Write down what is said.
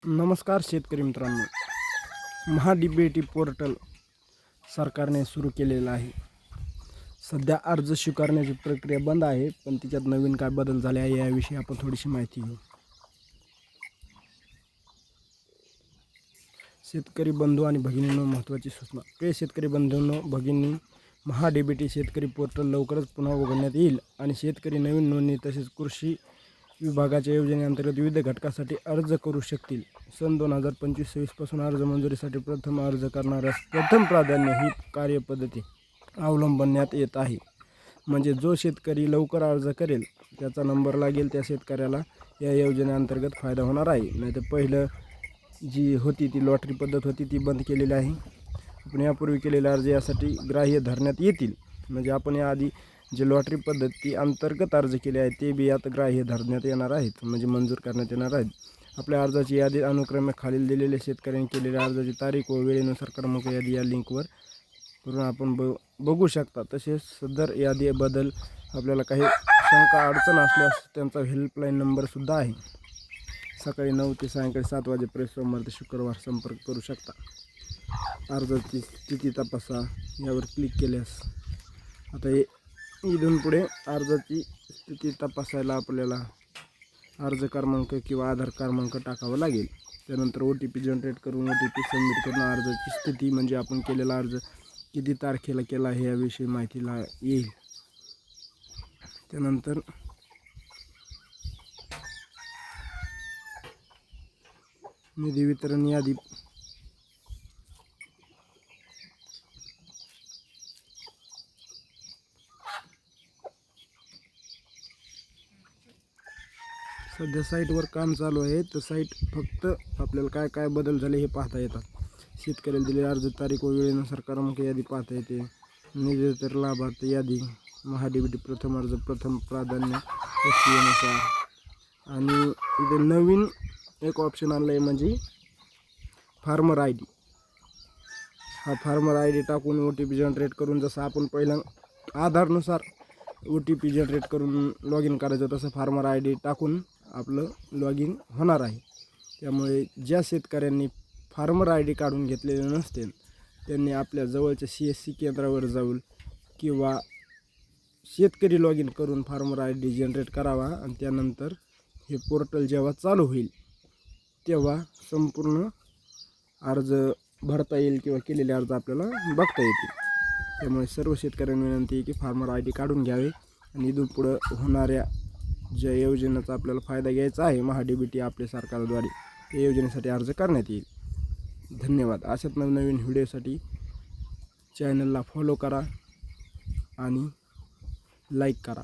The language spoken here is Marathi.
नमस्कार शेतकरी मित्रांनो, महाडीबीटी पोर्टल सरकारने सुरू केलेलं आहे। सध्या अर्ज स्वीकारण्याची प्रक्रिया बंद आहे, पण तिच्यात नवीन काय बदल झाले आहे याविषयी आपण थोडीशी माहिती घेऊ। शेतकरी बंधू आणि भगिनींनो, महत्त्वाची सूचना। प्रिय शेतकरी बंधूंनो भगिनी, महाडीबीटी शेतकरी पोर्टल लवकरच पुन्हा उघडण्यात येईल आणि शेतकरी नवीन नोंदणी तसेच कृषी विभागाच्या योजनेअंतर्गत विविध घटकासाठी अर्ज करू शकतील। सन 2025-26 पासून अर्ज मंजुरीसाठी प्रथम अर्ज करणाऱ्यास प्रथम प्राधान्य ही कार्यपद्धती अवलंबण्यात येत आहे। म्हणजे जो शेतकरी लवकर अर्ज करेल त्याचा नंबर लागेल त्या शेतकऱ्याला या योजनेअंतर्गत फायदा होणार आहे। नाहीतर पहिलं जी होती ती लॉटरी पद्धत होती ती बंद केलेली आहे। आपण यापूर्वी केलेले अर्ज यासाठी ग्राह्य धरण्यात येतील। म्हणजे आपण याआधी जे लॉटरी पद्धती अंतर्गत अर्ज केले आहेत ते बी आता ग्राह्य धरण्यात येणार आहेत, म्हणजे मंजूर करण्यात येणार आहेत। आपल्या अर्जाची यादी अनुक्रमे खालील दिलेल्या शेतकऱ्यांनी केलेल्या अर्जाची तारीख व वेळेनुसार क्रमांक यादी या लिंकवर करून आपण बघू शकता। तसेच सदर यादीबद्दल आपल्याला काही शंका अडचण असल्यास त्यांचा हेल्पलाईन नंबरसुद्धा आहे। सकाळी 9 ते सायंकाळी 7 वाजेपर्यंत सोमवार ते शुक्रवार संपर्क करू शकता। अर्जाची स्थिती तपासा यावर क्लिक केल्यास आता इथून पुढे अर्जाची स्थिती तपासायला आपल्याला अर्ज क्रमांक किंवा आधार क्रमांक टाकावा लागेल। त्यानंतर OTP जनरेट करून OTP सबमिट करून अर्जाची स्थिती म्हणजे आपण केलेला अर्ज किती तारखेला केला आहे याविषयी माहितीला येईल। त्यानंतर निधी वितरण यादी सध्या साईटवर काम चालू आहे, तर साईट फक्त आपल्याला काय काय बदल झाले हे पाहता येतात। शेतकऱ्याला दिलेली अर्ज तारीख व वेळेनुसार क्रमांक यादी पाहता येते। निधी वितरण लाभार्थी यादी, महाडीबीटी प्रथम अर्ज प्रथम प्राधान्य नुसार आणि इथे नवीन एक ऑप्शन आलं आहे म्हणजे फार्मर ID। हा फार्मर ID टाकून OTP जनरेट करून जसं आपण पहिलं आधारनुसार OTP जनरेट करून लॉग इन करायचं तसं फार्मर ID टाकून आपलं लॉग इन होणार आहे। त्यामुळे ज्या शेतकऱ्यांनी फार्मर ID काढून घेतलेले नसतील त्यांनी आपल्या जवळच्या CSC केंद्रावर जाऊन किंवा शेतकरी लॉग इन करून फार्मर ID जनरेट करावा आणि त्यानंतर हे पोर्टल जेव्हा चालू होईल तेव्हा संपूर्ण अर्ज भरता येईल किंवा केलेले अर्ज आपल्याला बघता येतील। त्यामुळे सर्व शेतकऱ्यांना विनंती आहे की फार्मर ID काढून घ्यावे आणि इथून पुढं होणाऱ्या ज्या योजनेचा आपल्याला फायदा घ्यायचा आहे महाडीबीटी आपल्या सरकारद्वारे त्या योजनेसाठी अर्ज करण्यात येईल। धन्यवाद। अशाच नवनवीन व्हिडिओसाठी चॅनलला फॉलो करा आणि लाईक करा।